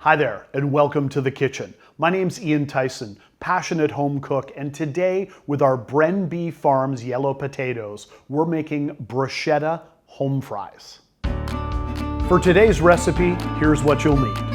Hi there, and welcome to the kitchen. My name's Ian Tyson, passionate home cook, and today with our BRENN-B Farms yellow potatoes, we're making bruschetta home fries. For today's recipe, here's what you'll need.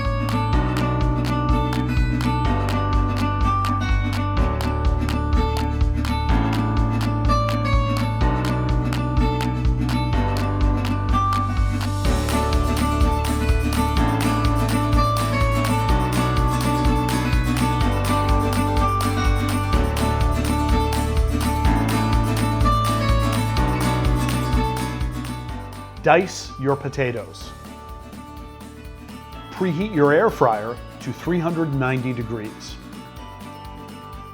Dice your potatoes. Preheat your air fryer to 390 degrees.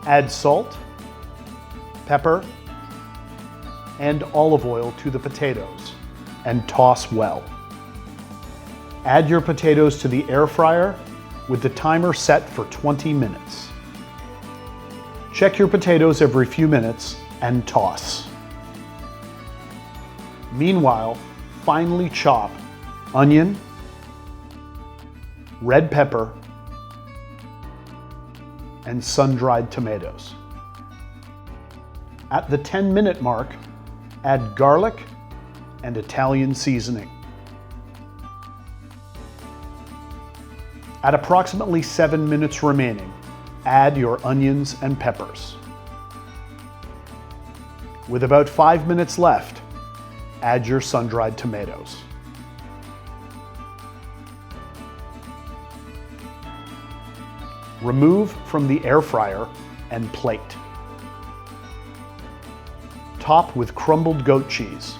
Add salt, pepper, and olive oil to the potatoes and toss well. Add your potatoes to the air fryer with the timer set for 20 minutes. Check your potatoes every few minutes and toss. Meanwhile, finely chop onion, red pepper, and sun-dried tomatoes. At the 10-minute mark, add garlic and Italian seasoning. At approximately 7 minutes remaining, add your onions and peppers. With about 5 minutes left, add your sun-dried tomatoes. Remove from the air fryer and plate. Top with crumbled goat cheese,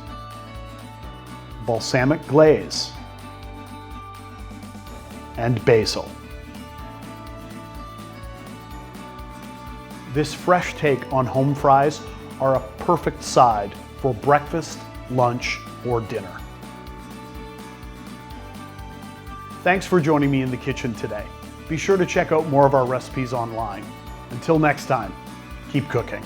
balsamic glaze, and basil. This fresh take on home fries are a perfect side for breakfast, lunch, or dinner. Thanks for joining me in the kitchen today. Be sure to check out more of our recipes online. Until next time, keep cooking.